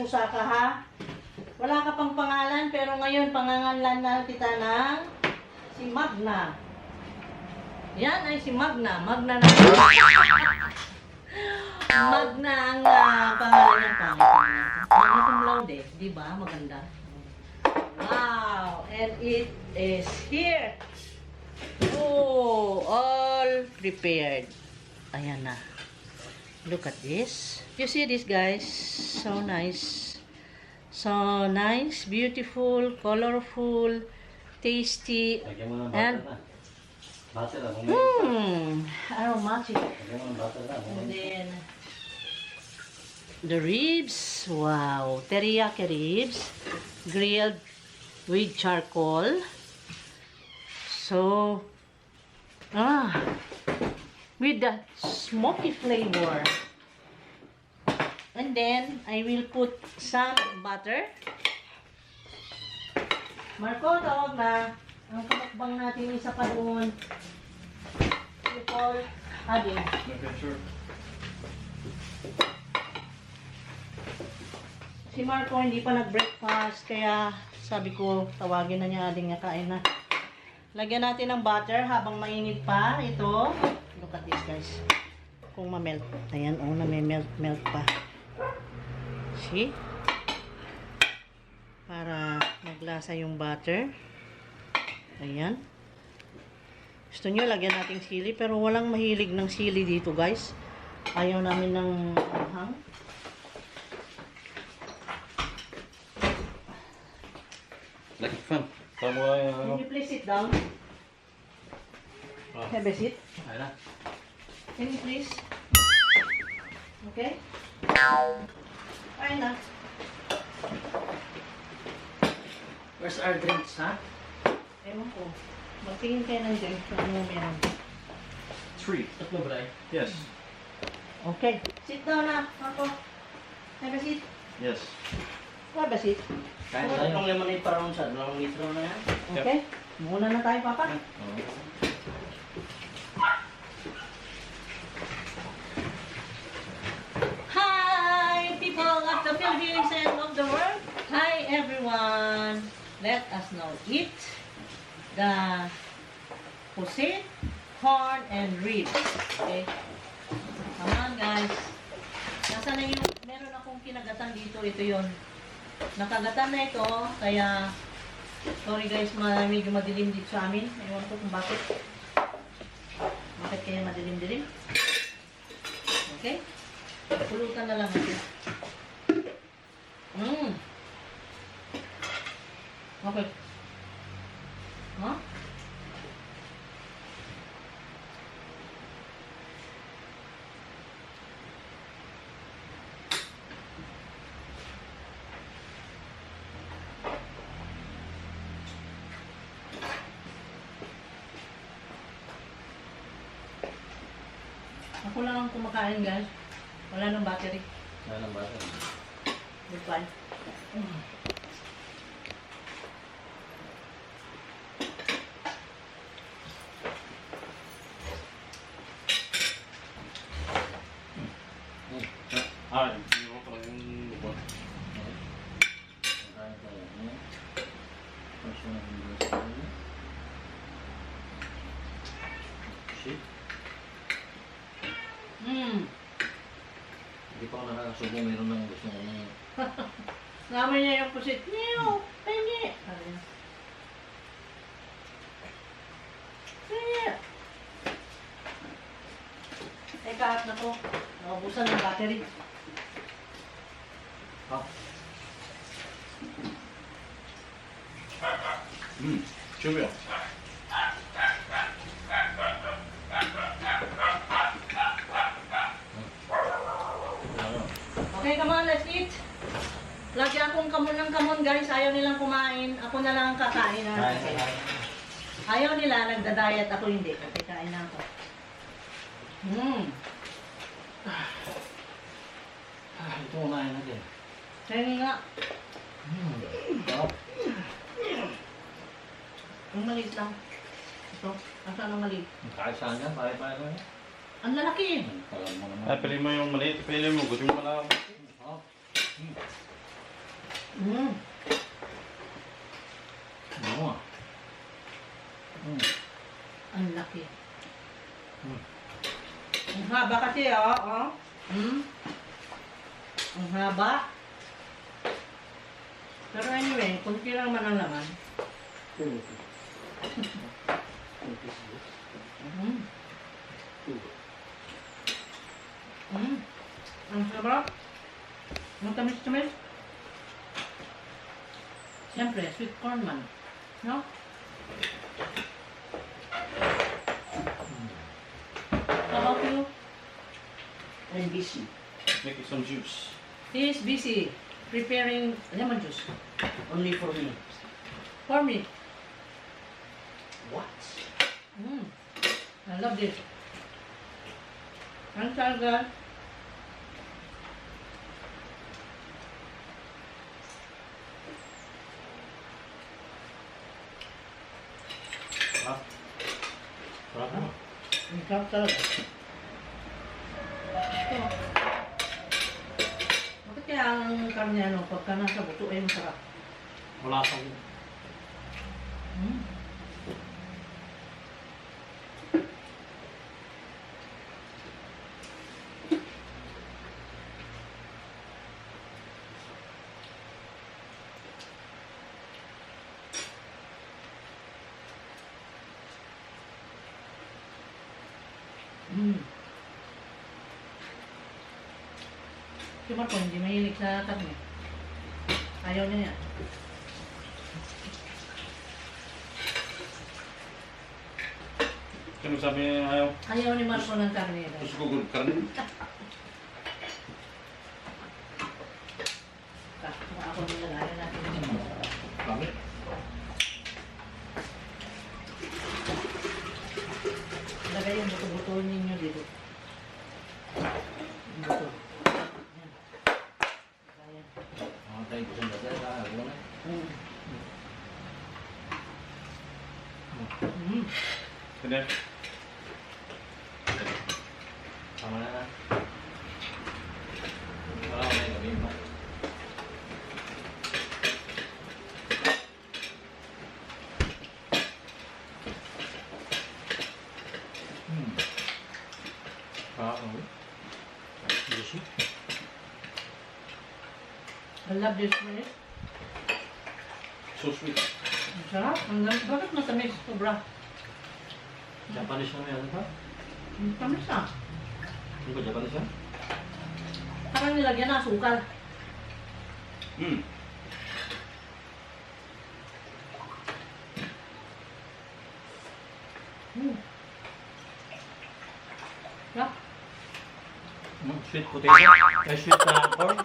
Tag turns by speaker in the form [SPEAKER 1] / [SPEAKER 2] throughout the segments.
[SPEAKER 1] pusa ka ha. Wala ka pang pangalan, pero ngayon pangangalan na kita ng si Magna. Yan ay si Magna. Magna na. Magna ang pangalan niya. Magna cum laude, di ba? Maganda. Wow! And it is here. Oh, all prepared. Ayan na. Look at this. You see this, guys? So nice. So nice, beautiful, colorful, tasty, and aromatic. And then the ribs, wow, teriyaki ribs, grilled with charcoal. So, with the smoky flavor. And then, I will put some butter. Marco, tawag na. Ang kamakbang natin isa pa doon. You call Adi.
[SPEAKER 2] Okay, sure.
[SPEAKER 1] Si Marco hindi pa nag-breakfast, kaya sabi ko, tawagin na niya Ading niya kain na. Lagyan natin ng butter habang mainit pa. Ito. Look at this, guys. Kung ma-melt. Ayan, na may melt pa. See? Para maglasa yung butter. Ayan. Gusto nyo, lagyan natin sili. Pero walang mahilig ng sili dito, guys. Ayaw namin ng anghang.
[SPEAKER 2] Like fun.
[SPEAKER 1] Can you please sit down? Have a seat.
[SPEAKER 2] Ayun na.
[SPEAKER 1] Can you please? Okay? Ayun na.
[SPEAKER 2] Where's our drinks, ha?
[SPEAKER 1] Ewan ko. Magtingin kayo ng drinks kung ano meron.
[SPEAKER 2] 3. Tatlo ba tayo? Yes.
[SPEAKER 1] Okay. Sit down na, Marco. Have a seat.
[SPEAKER 2] Yes.
[SPEAKER 1] Have a seat.
[SPEAKER 2] Kaya tayo ng lemonade para sa 2 litro na yan.
[SPEAKER 1] Okay? Muna na tayo, Papa. Hi, people of the Philippines and of the world. Hi, everyone. Let us now eat the pusit, corn, and ribs. Okay? Come on, guys. Nasaan na yung, meron akong kinagatan dito. Ito yon. Nakagatan na ito, kaya sorry guys, medyo madilim dito sa amin. Ewan ko kung bakit. Bakit kaya madilim-dilim? Okay? Pulutan na lang natin. Okay. Huh? Ako lang ang kumakain, guys. Wala nang battery.
[SPEAKER 2] Wala ng bata.
[SPEAKER 1] Goodbye.
[SPEAKER 2] Hindi mo pala yung lubot. Kaya tayo. First one of the shit. Hindi pa ako nakakasubo, meron nang gusto ko na yun.
[SPEAKER 1] Naman niya yung pusit. Niyo! Pengi! Pengi! Ay, kahat na to. Naubusan ng battery.
[SPEAKER 2] Oh. Chubyo.
[SPEAKER 1] Okay, come on, let's eat. Lagi akong kamon ng kamon, guys. Ayaw nilang kumain. Ako na lang ang kakain. Ayaw nila, nagda-diet. Ako hindi. Okay, kain na ako.
[SPEAKER 2] Ito unahin natin.
[SPEAKER 1] Kaya nga.
[SPEAKER 2] Sarap.
[SPEAKER 1] Ang maliit lang. Ito. Nasaan ang maliit?
[SPEAKER 2] Kahit saan yan, pare-pare ko yan.
[SPEAKER 1] Ang lalaki.
[SPEAKER 2] Alam mo naman.
[SPEAKER 3] Ay, pili mo yung maliit, pili mo. Gusto mo pala.
[SPEAKER 1] Mm.
[SPEAKER 2] Oo ah.
[SPEAKER 1] Ang laki.
[SPEAKER 2] Mm.
[SPEAKER 1] Ang haba kasi, oh. Ang haba. Pero anyway, kunti lang man ang laman. Mm. Ang sarap. Ang tamis-tamis. Siyempre, sweet corn man. No? How about you?
[SPEAKER 3] I'm busy.
[SPEAKER 2] Make some juice.
[SPEAKER 1] He is busy preparing lemon juice
[SPEAKER 3] Only for me.
[SPEAKER 1] for me.
[SPEAKER 3] What?
[SPEAKER 1] I love this. Ang sarap.
[SPEAKER 2] Sarap. Sarap mo.
[SPEAKER 1] Ang sarap talaga. Ito. Bakit kaya ang karne ano, pagka nasa buto ay masarap?
[SPEAKER 2] Wala sa
[SPEAKER 1] Mm. Mm. Si Marco hindi mahilig sa karne. Ayaw niya yan.
[SPEAKER 2] Sino sabi niya ayaw?
[SPEAKER 1] Ayaw ni Marco ng karne.
[SPEAKER 2] Gusto ko good karne.
[SPEAKER 1] Saka ako nilalayan natin.
[SPEAKER 2] Kami.
[SPEAKER 1] Lagay yung buto-buto ninyo dito. Yung buto. Ayan. Ayan.
[SPEAKER 2] Tayo ko sa dati. Ako na.
[SPEAKER 1] Mm.
[SPEAKER 2] Kaya. Tama na na. Wala ko na yung gabi ba? Juicy.
[SPEAKER 1] I love this place.
[SPEAKER 2] So sweet.
[SPEAKER 1] Ang sarap. Bakit matamis? Sobra.
[SPEAKER 2] Japanese na yan ba?
[SPEAKER 1] Ang tamis ah.
[SPEAKER 2] Ano ba Japanese yan?
[SPEAKER 1] Parang nilagyan na asukal.
[SPEAKER 2] Hmm.
[SPEAKER 1] Sarap.
[SPEAKER 2] Sweet potato. Sweet corn.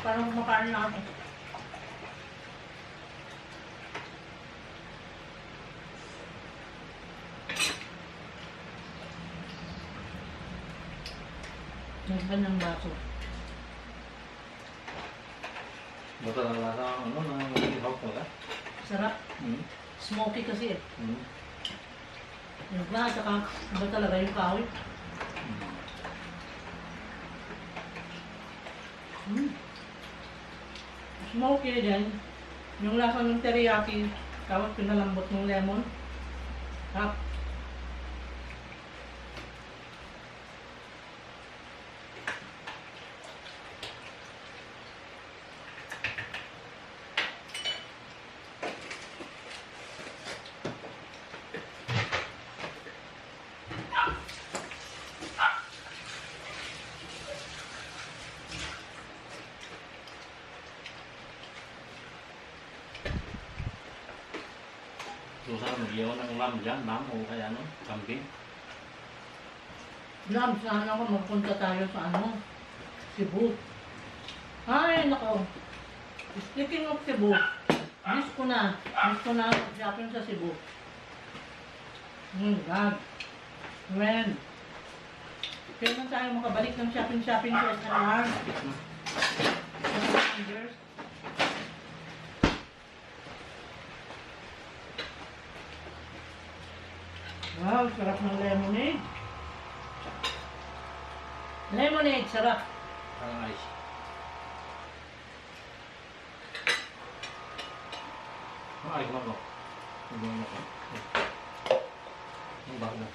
[SPEAKER 1] Parang kumakain na ako. Nagban ng baso.
[SPEAKER 2] Bata na lasa ano na hawk mo ka?
[SPEAKER 1] Sarap.
[SPEAKER 2] Hmm.
[SPEAKER 1] Smoky kasi eh.
[SPEAKER 2] Hmm.
[SPEAKER 1] Yung ba, saka iba talaga yung kahoy. Smoky din. Yung lasa ng teriyaki, tapos pinalambot ng lemon. Sarap.
[SPEAKER 2] So sana mag-iwan ng lamb dyan, lamb o kaya ano, kambing.
[SPEAKER 1] Lam, saan ako magpunta tayo sa ano? Cebu. Ay, nako. Speaking of Cebu, miss ko na shopping sa Cebu. God. When? Kailan tayo makabalik ng shopping sa SNR? Fingers. Wow, sarap ng lemonade. Lemonade, sarap.
[SPEAKER 2] Parang ice. Ay, kumako. Kumako. Ang bago.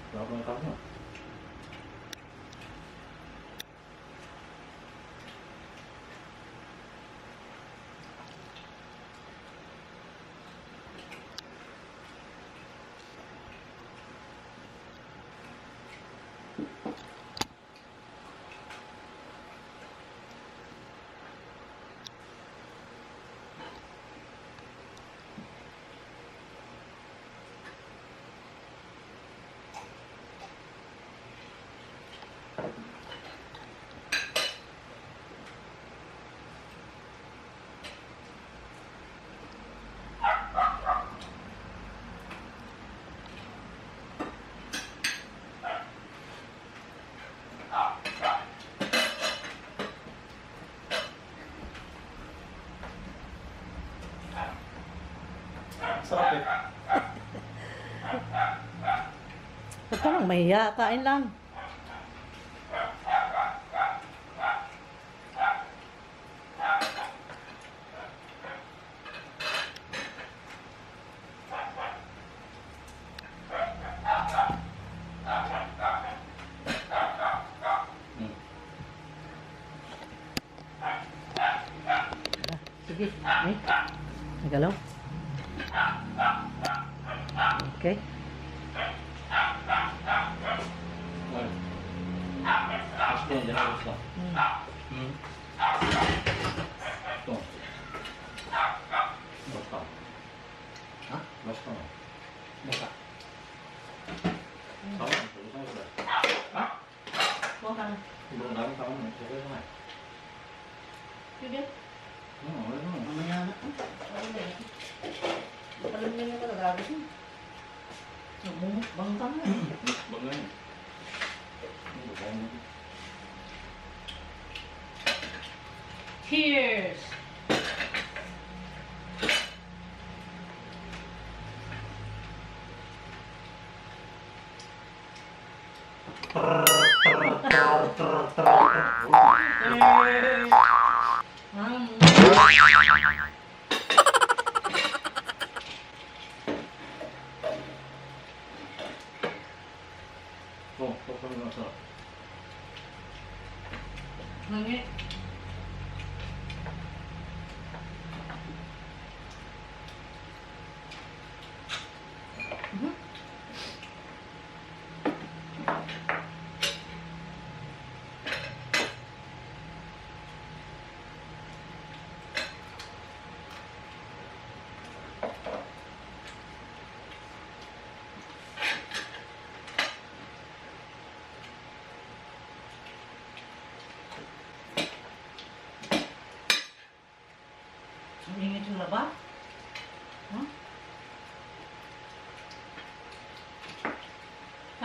[SPEAKER 2] Sarap ng karne. Sarap eh.
[SPEAKER 1] Huwag ka lang mahiya, kain lang. Sige, ay. Nagalaw. Okay.
[SPEAKER 2] Gusto yan, dyan gusto. Ito. Basta. Ha? Basta. Basta. Sama, tulisan ko ba? Ha?
[SPEAKER 1] Huwag ka na.
[SPEAKER 2] Sobrang dami tao mo. Sige naman.
[SPEAKER 1] Sige.
[SPEAKER 2] Wala naman.
[SPEAKER 3] Mamaya na.
[SPEAKER 1] Alam niyo na talaga siya. Bang ka na.
[SPEAKER 2] Bang na yun.
[SPEAKER 1] Cheers!
[SPEAKER 2] Oh, kami na sarap.
[SPEAKER 1] Nangi.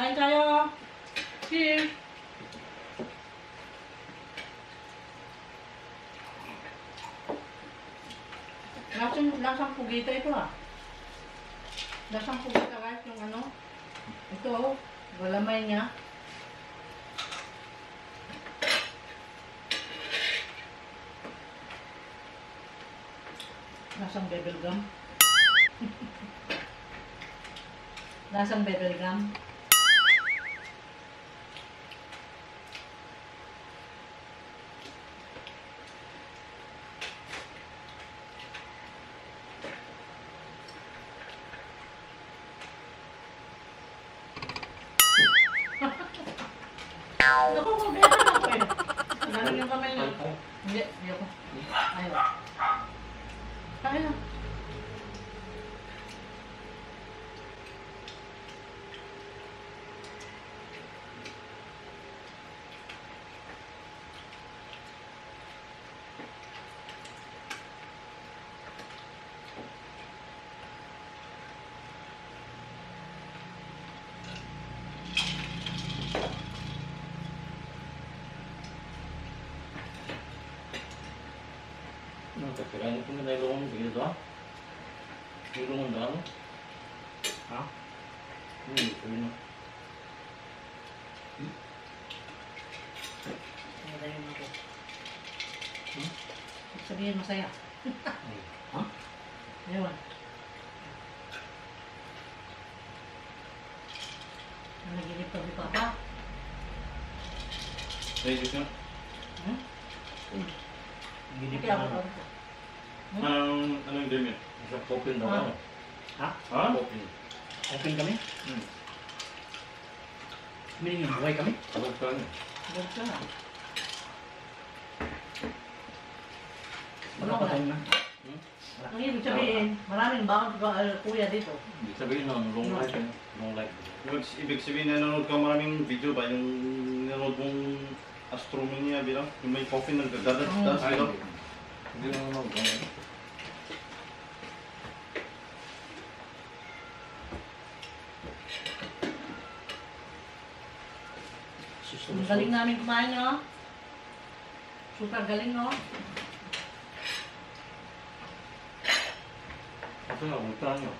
[SPEAKER 1] Kain tayo. Cheers. Lasang pugita ito ah. Lasang pugita guys, yung ano. Ito oh, galamay niya. Lasang bubble gum. Lasang bubble gum. Naku, kumpleta na ako eh. Galing yung kamay niya. Hindi, ayoko. Ayaw. Kain na.
[SPEAKER 2] Kirain ko na ilungan sa gito, ha? Ilungan na ano? Ha? Hindi, sabi na.
[SPEAKER 1] Nadayin ako. Sabihin masaya.
[SPEAKER 2] Ha?
[SPEAKER 1] Ayun. Nanaginip ka ni Papa?
[SPEAKER 2] Ay, gusto na.
[SPEAKER 1] Hmm?
[SPEAKER 2] Hindi
[SPEAKER 1] Okay, ako.
[SPEAKER 2] Ano yung dream yun? Isang popin daw
[SPEAKER 1] Ha?
[SPEAKER 2] ano?
[SPEAKER 4] Ha?
[SPEAKER 2] Ha? Popin.
[SPEAKER 4] Open kami?
[SPEAKER 2] Hmm.
[SPEAKER 4] Meaning yung buhay kami?
[SPEAKER 2] Sabag ka niya.
[SPEAKER 1] Huwag ka.
[SPEAKER 4] Wala pa tayo na.
[SPEAKER 1] Ang ibig sabihin, maraming bound kuya dito.
[SPEAKER 2] Ibig sabihin nun, long life yun. Long life.
[SPEAKER 5] Ibig sabihin, nanonood ka maraming video ba? Yung nanonood mong astronomy niya bilang? Yung may coffin nagdadadas
[SPEAKER 2] Ay,
[SPEAKER 5] bilang?
[SPEAKER 2] hindi mo naman.
[SPEAKER 1] Ang galing namin kumain, no? Super galing, no?
[SPEAKER 2] Ito nga, ultra nyo.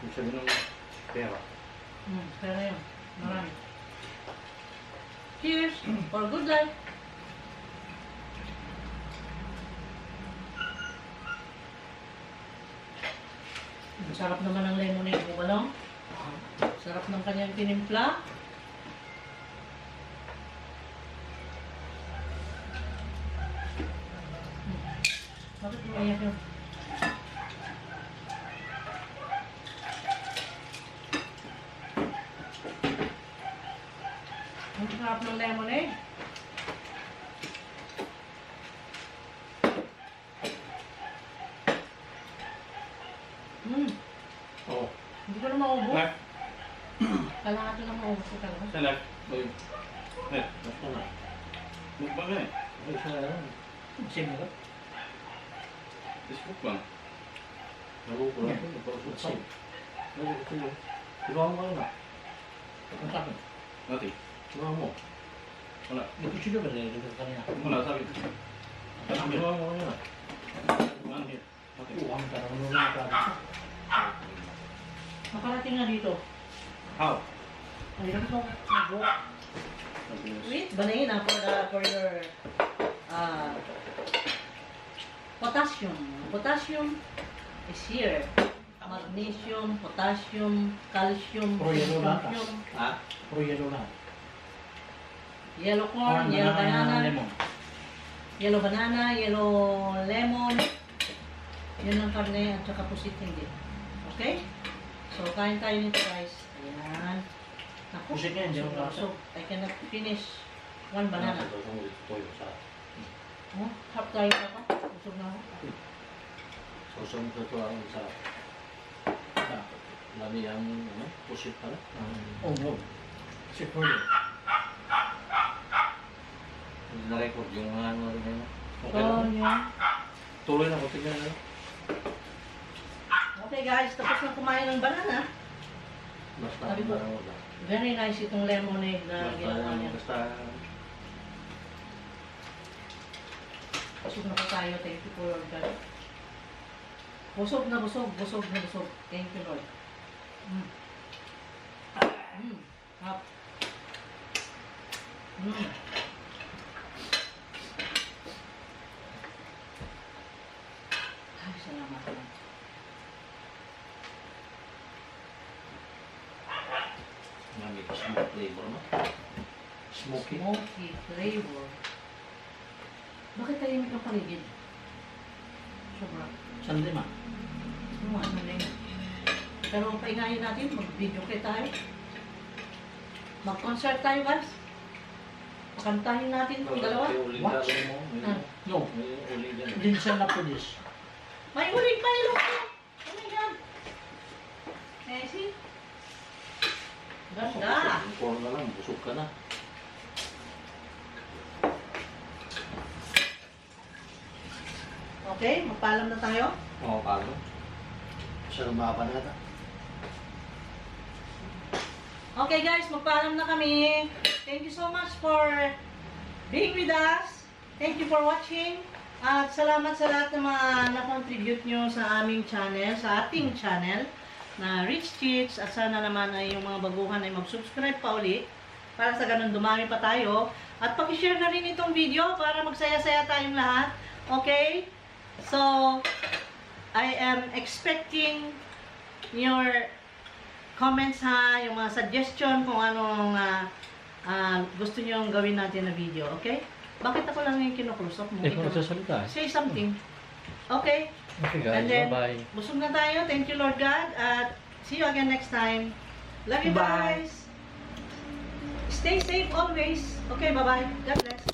[SPEAKER 2] Ibig sabihin ng pera.
[SPEAKER 1] Pero yun, marami. Cheers for good life. Ang sarap naman ng lemonade mo, Balong. Sarap ng kanyang tinimpla. Bakit umiyak yun? Ang sarap ng lemonade.
[SPEAKER 2] Oo.
[SPEAKER 1] Hindi ko na maubos.
[SPEAKER 5] Nak,
[SPEAKER 1] Kailangan ko na maubos ko talaga.
[SPEAKER 5] sanak.
[SPEAKER 2] Ay,
[SPEAKER 5] Eh,
[SPEAKER 2] basta na.
[SPEAKER 5] mukbang na eh.
[SPEAKER 2] Ay, isa na lang.
[SPEAKER 4] Same na.
[SPEAKER 5] Facebook lang.
[SPEAKER 2] Naluko lang ito. Nagpapasok. Naluko ko yun. Kinuha mo ka na.
[SPEAKER 4] Ang sabi.
[SPEAKER 5] Nati.
[SPEAKER 2] Kinuha mo.
[SPEAKER 5] Wala.
[SPEAKER 4] Ito siya ba nila dito kanina?
[SPEAKER 5] Wala, sabi.
[SPEAKER 2] Kinuha mo ka na.
[SPEAKER 5] One here. Nati.
[SPEAKER 4] Ang tarang nung nakakita.
[SPEAKER 1] Makarating na dito.
[SPEAKER 5] How?
[SPEAKER 1] Ang hirap mo. Mag-walk. Wait, banayin na for your potassium. Potassium is here. Magnesium, potassium, calcium,
[SPEAKER 4] Puro yellow lahat,
[SPEAKER 1] potassium,
[SPEAKER 2] Ha?
[SPEAKER 4] Puro yellow lang.
[SPEAKER 1] yellow corn, yellow banana,
[SPEAKER 4] Lemon.
[SPEAKER 1] yellow banana, yellow lemon. Yun ang karne at saka pusit hindi. Okay? So, kain tayo nito guys. Ayan. Naku,
[SPEAKER 4] Pusit yan, yellow lasa.
[SPEAKER 1] so, I cannot finish one banana.
[SPEAKER 2] Ito mo dito toyo sa
[SPEAKER 1] Oh, half tayo pa pa. Busog na ako.
[SPEAKER 2] sosong sa ito ang sa lami ang ano, pusit pala.
[SPEAKER 4] Oh no. Si Frodo.
[SPEAKER 2] Na-record yung mga ano rin ano. Okay
[SPEAKER 1] So,
[SPEAKER 2] lang.
[SPEAKER 1] yun.
[SPEAKER 2] Tuloy na ko tingnan na.
[SPEAKER 1] Okay guys, tapos na kumain ng banana.
[SPEAKER 2] Basta
[SPEAKER 1] Sabi ko,
[SPEAKER 2] ano lang.
[SPEAKER 1] very nice itong lemonade na
[SPEAKER 2] Basta,
[SPEAKER 1] ginawa niya.
[SPEAKER 2] basta,
[SPEAKER 1] Busog na po tayo. Thank you po, Lord God. Busog na busog, busog na busog. Thank you, Lord. Mm. Hap. Ay, salamat po.
[SPEAKER 2] may smoke flavor, no? Smoky.
[SPEAKER 1] Smoky flavor. Bakit tahimik ang paligid? Sobra.
[SPEAKER 4] San lima.
[SPEAKER 1] Ano ano na yun? Pero ang paingayin natin, mag-video kay tayo. Mag-concert tayo, guys. Pakantahin natin itong dalawa.
[SPEAKER 2] May uling
[SPEAKER 4] What?
[SPEAKER 2] gagawin mo.
[SPEAKER 1] Ah.
[SPEAKER 4] No.
[SPEAKER 2] May uling dyan.
[SPEAKER 4] Din siya na pulis.
[SPEAKER 1] May uling pa yung ko. Oh my God. Eh, see? Ganda.
[SPEAKER 2] Yung corn na lang, busog ka na.
[SPEAKER 1] Okay, magpaalam na tayo.
[SPEAKER 2] Oo, paano? Siya lumaba na ata.
[SPEAKER 1] Okay guys, magpaalam na kami. Thank you so much for being with us. Thank you for watching. At salamat sa lahat ng mga na-contribute nyo sa aming channel, sa ating channel na Rich Chicks. At sana naman ay yung mga baguhan ay mag-subscribe pa ulit para sa ganun dumami pa tayo. At pakishare na rin itong video para magsaya-saya tayong lahat. Okay? So, I am expecting your comments ha, yung mga suggestion kung anong gusto nyo gawin natin na video, okay? Bakit ako lang yung kinukusap mo?
[SPEAKER 6] Hindi ko
[SPEAKER 1] Ikaw.
[SPEAKER 6] nagsasalita.
[SPEAKER 1] Say something. Okay?
[SPEAKER 6] Okay
[SPEAKER 1] And
[SPEAKER 6] guys,
[SPEAKER 1] then,
[SPEAKER 6] bye-bye.
[SPEAKER 1] busog na tayo. Thank you, Lord God. At see you again next time. Love you
[SPEAKER 3] Bye.
[SPEAKER 1] guys. Stay safe always. Okay, bye-bye. God bless.